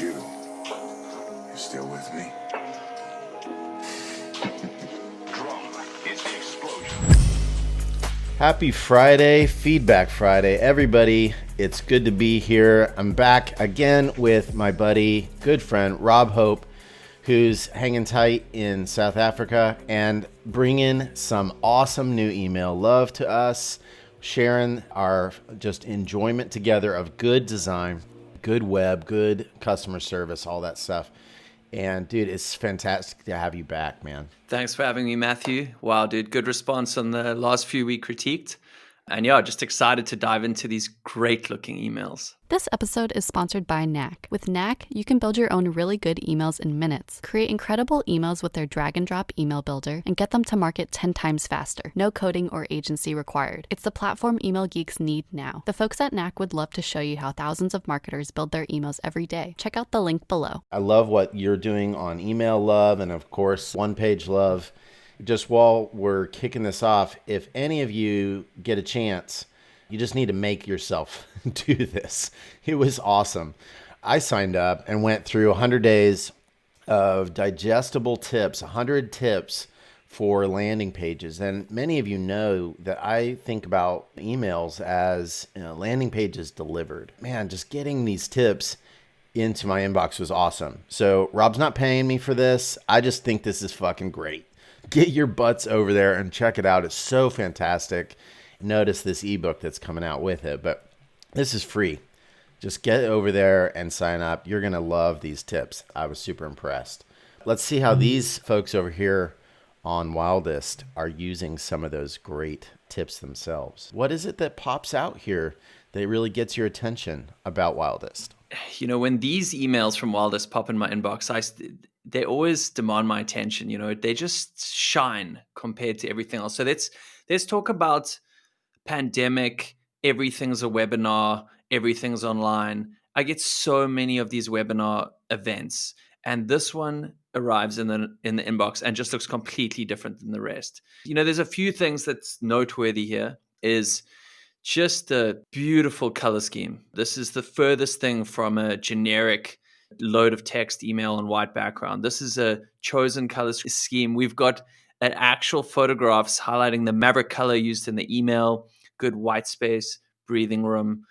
you. You still with me? Drum is the explosion. Happy Friday, Feedback Friday. Everybody, it's good to be here. I'm back again with my buddy, good friend, Rob Hope, who's hanging tight in South Africa and bringing some awesome new email love to us, sharing our just enjoyment together of good design, good web, good customer service, all that stuff. And dude, it's fantastic to have you back, man. Thanks for having me, Matthew. Wow, dude, good response on the last few we critiqued. And yeah, just excited to dive into these great looking emails. This episode is sponsored by Knack. With Knack, you can build your own really good emails in minutes. Create incredible emails with their drag and drop email builder and get them to market 10 times faster. No coding or agency required. It's the platform email geeks need now. The folks at Knack would love to show you how thousands of marketers build their emails every day. Check out the link below. I love what you're doing on Email Love and, of course, One Page Love. Just while we're kicking this off, if any of you get a chance, you just need to make yourself do this. It was awesome. I signed up and went through 100 days of digestible tips, 100 tips for landing pages. And many of you know that I think about emails as landing pages delivered. Man, just getting these tips into my inbox was awesome. So Rob's not paying me for this. I just think this is fucking great. Get your butts over there and check it out. It's so fantastic. Notice this ebook that's coming out with it, but this is free. Just get over there and sign up. You're going to love these tips. I was super impressed. Let's see how these folks over here on Wildist are using some of those great tips themselves. What is it that pops out here that really gets your attention about Wildist? You know, when these emails from Wildist pop in my inbox, they always demand my attention. You know, they just shine compared to everything else. So let's talk about pandemic. Everything's a webinar. Everything's online. I get so many of these webinar events, and this one arrives in the inbox and just looks completely different than the rest. You know, there's a few things that's noteworthy here. Is just a beautiful color scheme. This is the furthest thing from a generic load of text email on white background. This is a chosen color scheme. We've got actual photographs highlighting the maverick color used in the email, good white space, breathing room.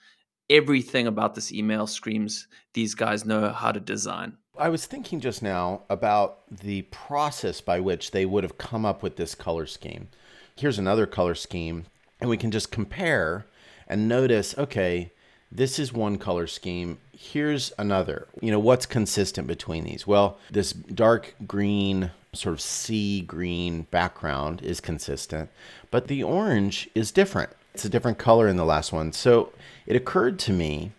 Everything about this email screams these guys know how to design. I was thinking just now about the process by which they would have come up with this color scheme. Here's another color scheme, and we can just compare and notice, okay, this is one color scheme. Here's another. You know, what's consistent between these? Well, this dark green, sort of sea green background is consistent, but the orange is different. It's a different color in the last one. So it occurred to me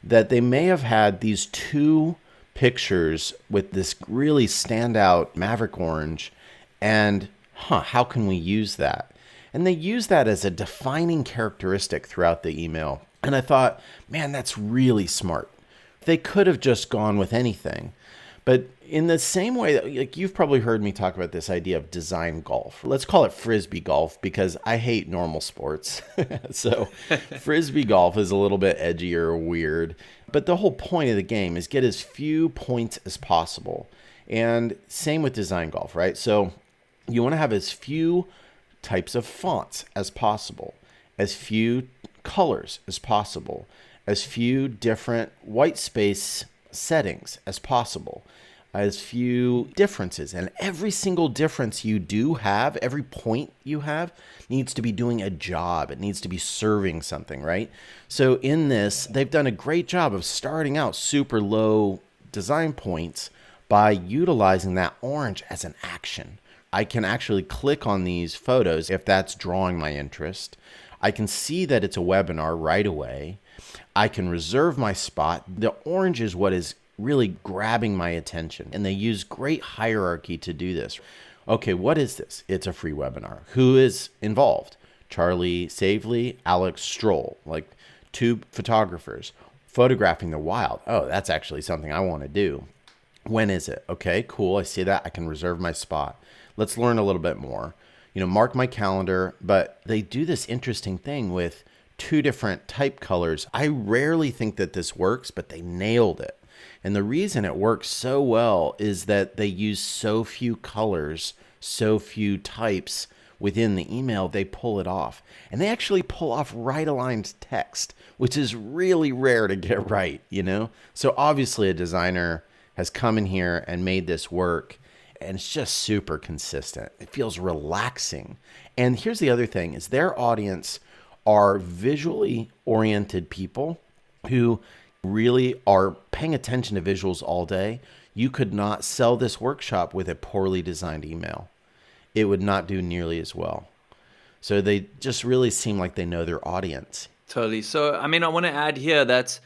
that they may have had these two pictures with this really standout maverick orange, and how can we use that? And they use that as a defining characteristic throughout the email. And I thought, man, that's really smart. They could have just gone with anything. But in the same way, like you've probably heard me talk about this idea of design golf. Let's call it Frisbee golf because I hate normal sports. So Frisbee golf is a little bit edgier or weird. But the whole point of the game is get as few points as possible. And same with design golf, right? So you want to have as few types of fonts as possible, as few colors as possible, as few different white space settings as possible, as few differences. And every single difference you do have, every point you have needs to be doing a job. It needs to be serving something, right? So in this, they've done a great job of starting out super low design points by utilizing that orange as an action. I can actually click on these photos if that's drawing my interest. I can see that it's a webinar right away. I can reserve my spot. The orange is what is really grabbing my attention, and they use great hierarchy to do this. Okay, what is this? It's a free webinar. Who is involved? Charlie Savely, Alex Stroll, like two photographers photographing the wild. Oh, that's actually something I want to do. When is it? Okay, cool. I see that. I can reserve my spot. Let's learn a little bit more. Mark my calendar, but they do this interesting thing with two different type colors. I rarely think that this works, but they nailed it. And the reason it works so well is that they use so few colors, so few types within the email, they pull it off. And they actually pull off right aligned text, which is really rare to get right, you know? So obviously a designer has come in here and made this work, and it's just super consistent. It feels relaxing. And here's the other thing is their audience are visually oriented people who really are paying attention to visuals all day. You could not sell this workshop with a poorly designed email. It would not do nearly as well. So they just really seem like they know their audience. Totally. So, I mean, I want to add here that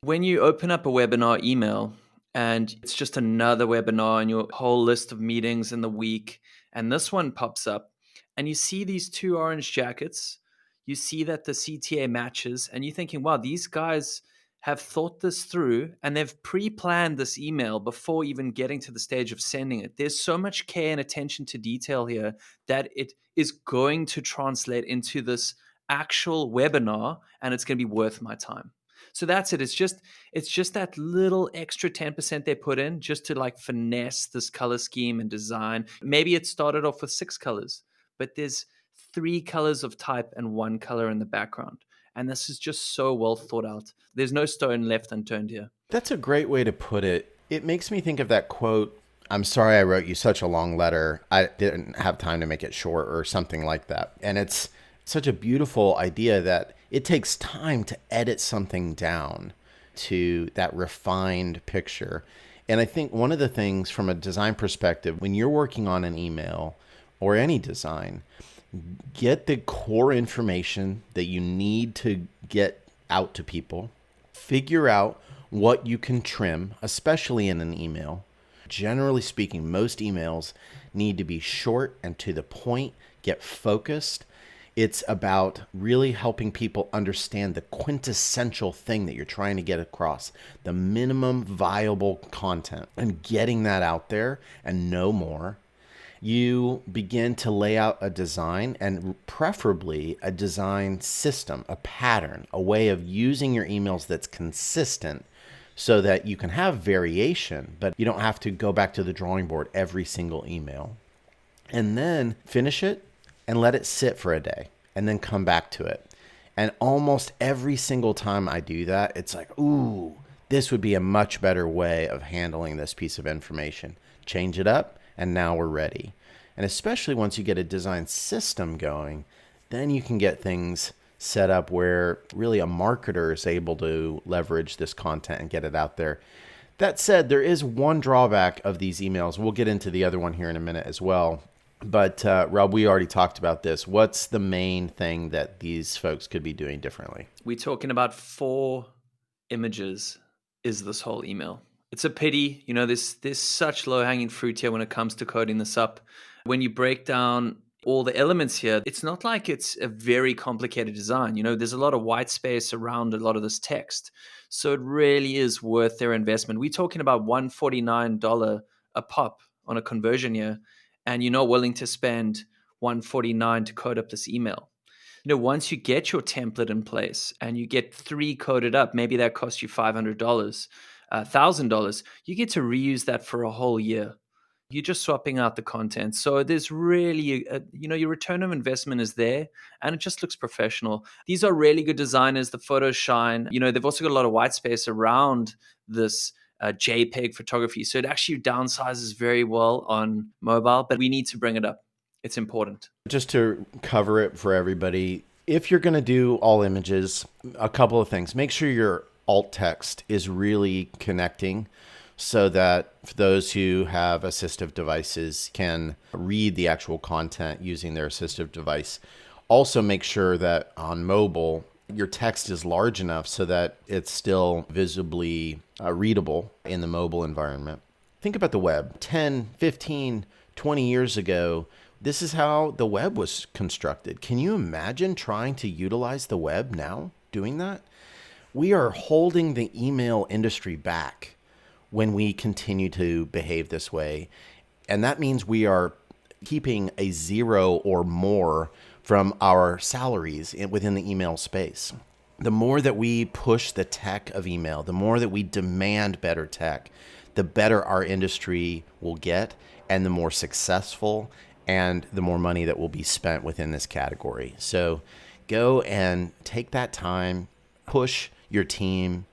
when you open up a webinar email and it's just another webinar in your whole list of meetings in the week, and this one pops up and you see these two orange jackets, you see that the CTA matches, and you're thinking, wow, these guys have thought this through and they've pre-planned this email before even getting to the stage of sending it. There's so much care and attention to detail here that it is going to translate into this actual webinar, and it's going to be worth my time. So that's it. It's just that little extra 10% they put in just to like finesse this color scheme and design. Maybe it started off with 6 colors, but there's 3 colors of type and 1 color in the background. And this is just so well thought out. There's no stone left unturned here. That's a great way to put it. It makes me think of that quote, "I'm sorry I wrote you such a long letter. I didn't have time to make it short," or something like that. And it's such a beautiful idea that it takes time to edit something down to that refined picture. And I think one of the things from a design perspective, when you're working on an email or any design, get the core information that you need to get out to people. Figure out what you can trim, especially in an email. Generally speaking, most emails need to be short and to the point, get focused. It's about really helping people understand the quintessential thing that you're trying to get across, the minimum viable content, and getting that out there and no more. You begin to lay out a design, and preferably a design system, a pattern, a way of using your emails that's consistent so that you can have variation, but you don't have to go back to the drawing board every single email. And then finish it and let it sit for a day and then come back to it. And almost every single time I do that, it's like, ooh, this would be a much better way of handling this piece of information. Change it up, and now we're ready. And especially once you get a design system going, then you can get things set up where really a marketer is able to leverage this content and get it out there. That said, there is one drawback of these emails. We'll get into the other one here in a minute as well. But Rob, we already talked about this. What's the main thing that these folks could be doing differently? We're talking about 4 images is this whole email. It's a pity, you know, there's such low-hanging fruit here when it comes to coding this up. When you break down all the elements here, it's not like it's a very complicated design. You know, there's a lot of white space around a lot of this text. So it really is worth their investment. We're talking about $149 a pop on a conversion here, and you're not willing to spend $149 to code up this email. You know, once you get your template in place and you get 3 coded up, maybe that costs you $500, $1,000, you get to reuse that for a whole year. You're just swapping out the content. So there's really, your return of investment is there, and it just looks professional. These are really good designers. The photos shine. You know, they've also got a lot of white space around this JPEG photography. So it actually downsizes very well on mobile, but we need to bring it up. It's important. Just to cover it for everybody, if you're going to do all images, a couple of things. Make sure your alt text is really connecting so that those who have assistive devices can read the actual content using their assistive device. Also make sure that on mobile, your text is large enough so that it's still visibly readable in the mobile environment. Think about the web. 10, 15, 20 years ago, this is how the web was constructed. Can you imagine trying to utilize the web now, doing that? We are holding the email industry back when we continue to behave this way. And that means we are keeping a 0 or more from our salaries within the email space. The more that we push the tech of email, the more that we demand better tech, the better our industry will get and the more successful and the more money that will be spent within this category. So go and take that time, push your team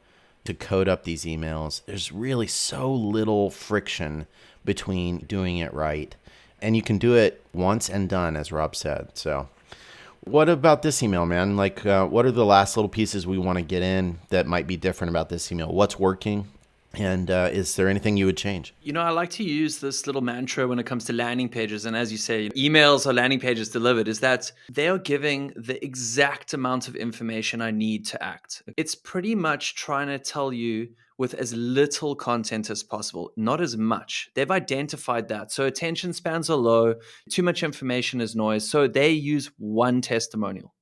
to code up these emails. There's really so little friction between doing it right. And you can do it once and done, as Rob said. So what about this email, man? Like, what are the last little pieces we want to get in that might be different about this email? What's working? And is there anything you would change? I like to use this little mantra when it comes to landing pages. And as you say, emails or landing pages delivered is that they are giving the exact amount of information I need to act. It's pretty much trying to tell you with as little content as possible, not as much. They've identified that. So attention spans are low, too much information is noise. So they use one testimonial.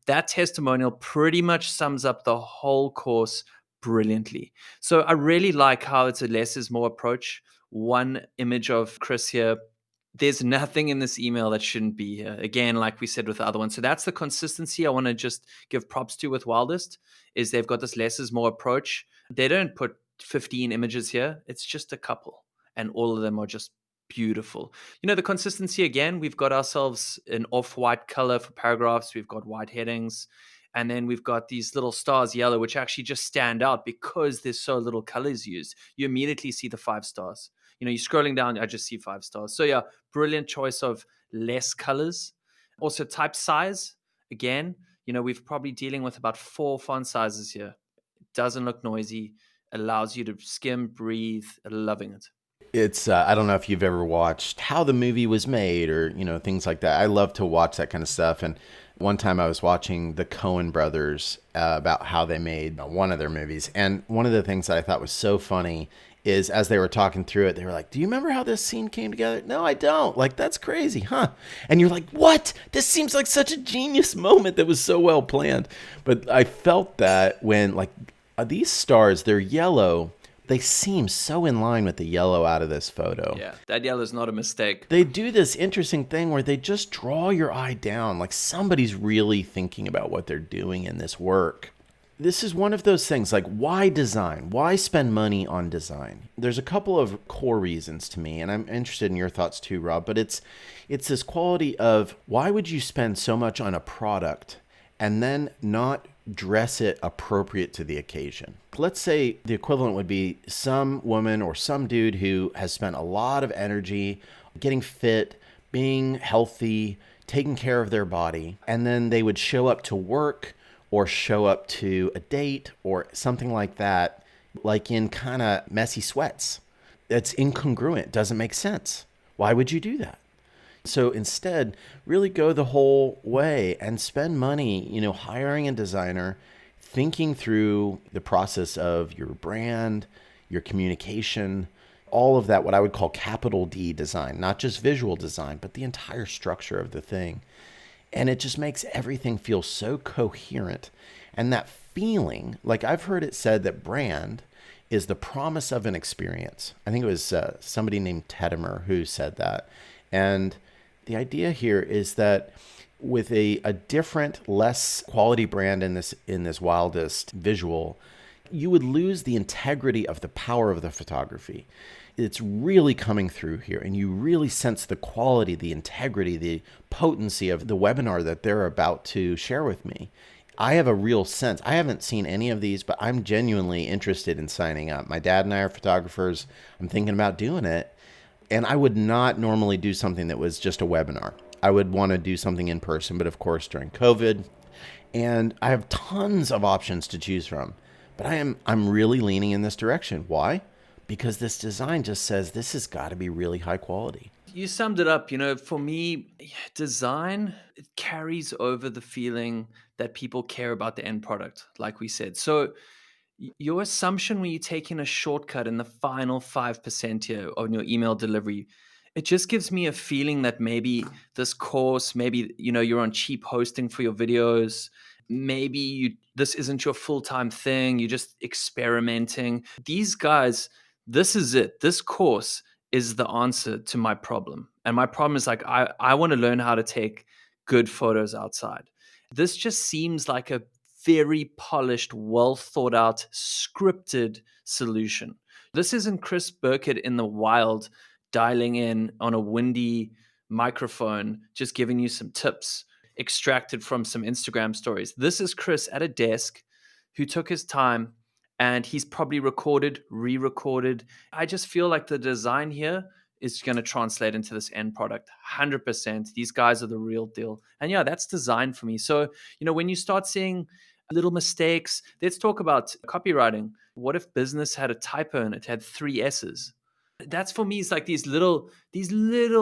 That testimonial pretty much sums up the whole course brilliantly. So I really like how it's a less is more approach. One image of Chris here. There's nothing in this email that shouldn't be here. Again, like we said with the other one. So that's the consistency I want to just give props to with Wildist, is they've got this less is more approach. They don't put 15 images here. It's just a couple. And all of them are just beautiful. The consistency again, we've got ourselves an off-white color for paragraphs. We've got white headings. And then we've got these little stars yellow, which actually just stand out because there's so little colors used. You immediately see the 5 stars. You're scrolling down, I just see 5 stars. So yeah, brilliant choice of less colors. Also type size. Again, we've probably dealing with about 4 font sizes here. It doesn't look noisy, allows you to skim, breathe, loving it. It's I don't know if you've ever watched how the movie was made or things like that. I love to watch that kind of stuff. And one time I was watching the Coen brothers about how they made one of their movies, and one of the things that I thought was so funny is as they were talking through it, they were like, "Do you remember how this scene came together?" "No, I don't." "Like, that's crazy, huh?" And you're like, "What? This seems like such a genius moment that was so well planned." But I felt that when these stars, they're yellow. They seem so in line with the yellow out of this photo. Yeah, that yellow is not a mistake. They do this interesting thing where they just draw your eye down, like somebody's really thinking about what they're doing in this work. This is one of those things, like, why design? Why spend money on design? There's a couple of core reasons to me, and I'm interested in your thoughts too, Rob, but it's this quality of why would you spend so much on a product and then not dress it appropriate to the occasion? Let's say the equivalent would be some woman or some dude who has spent a lot of energy getting fit, being healthy, taking care of their body, and then they would show up to work or show up to a date or something like that, like in kind of messy sweats. That's incongruent, doesn't make sense. Why would you do that? So instead, really go the whole way and spend money, hiring a designer, thinking through the process of your brand, your communication, all of that, what I would call capital D design, not just visual design, but the entire structure of the thing. And it just makes everything feel so coherent. And that feeling, like I've heard it said that brand is the promise of an experience. I think it was somebody named Tedimer who said that. And the idea here is that with a different, less quality brand in this Wildist visual, you would lose the integrity of the power of the photography. It's really coming through here, and you really sense the quality, the integrity, the potency of the webinar that they're about to share with me. I have a real sense. I haven't seen any of these, but I'm genuinely interested in signing up. My dad and I are photographers. I'm thinking about doing it. And I would not normally do something that was just a webinar. I would want to do something in person, but of course during COVID. And I have tons of options to choose from. But I'm really leaning in this direction. Why? Because this design just says this has got to be really high quality. You summed it up. For me, design, it carries over the feeling that people care about the end product, like we said. So your assumption when you take in a shortcut in the final 5% here on your email delivery, it just gives me a feeling that maybe this course, maybe, you're on cheap hosting for your videos. Maybe this isn't your full-time thing. You're just experimenting. These guys, this is it. This course is the answer to my problem. And my problem is I want to learn how to take good photos outside. This just seems like a very polished, well thought out, scripted solution. This isn't Chris Burkett in the wild dialing in on a windy microphone, just giving you some tips extracted from some Instagram stories. This is Chris at a desk who took his time, and he's probably recorded, re-recorded. I just feel like the design here is going to translate into this end product 100%. These guys are the real deal. And yeah, that's design for me. So, when you start seeing little mistakes, let's talk about copywriting. What if business had a typo and it had 3 S's? That's for me, it's like these little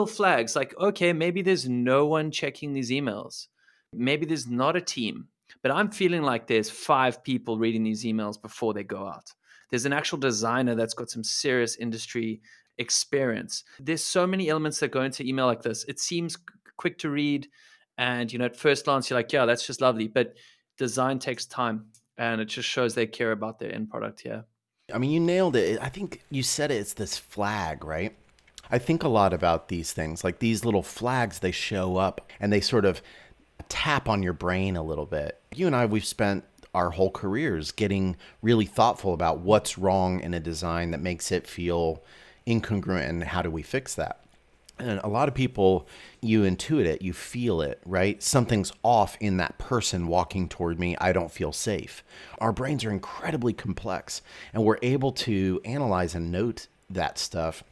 flags, like, okay, maybe there's no one checking these emails. Maybe there's not a team, but I'm feeling like there's 5 people reading these emails before they go out. There's an actual designer that's got some serious industry experience. There's so many elements that go into email like this. It seems quick to read, and at first glance you're like, yeah, that's just lovely, but design takes time, and it just shows they care about their end product here. I mean, you nailed it. I think you said it, it's this flag, right? I think a lot about these things, like these little flags, they show up and they sort of tap on your brain a little bit. You and I, we've spent our whole careers getting really thoughtful about what's wrong in a design that makes it feel incongruent, and how do we fix that? And a lot of people, you intuit it, you feel it, right? Something's off in that person walking toward me. I don't feel safe. Our brains are incredibly complex, and we're able to analyze and note that stuff,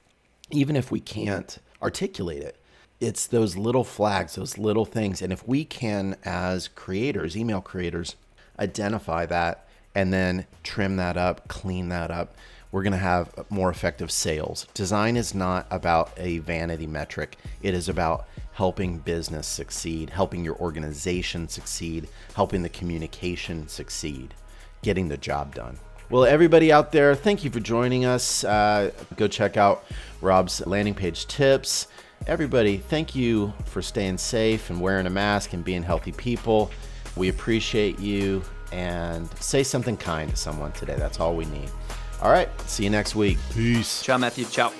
even if we can't articulate it. It's those little flags, those little things. And if we can, as creators, email creators, identify that and then trim that up, clean that up, we're going to have more effective sales. Design is not about a vanity metric. It is about helping business succeed, helping your organization succeed, helping the communication succeed, getting the job done. Well, everybody out there, thank you for joining us. Go check out Rob's landing page tips. Everybody, thank you for staying safe and wearing a mask and being healthy people. We appreciate you, and say something kind to someone today. That's all we need. All right, see you next week. Peace. Ciao, Matthew. Ciao.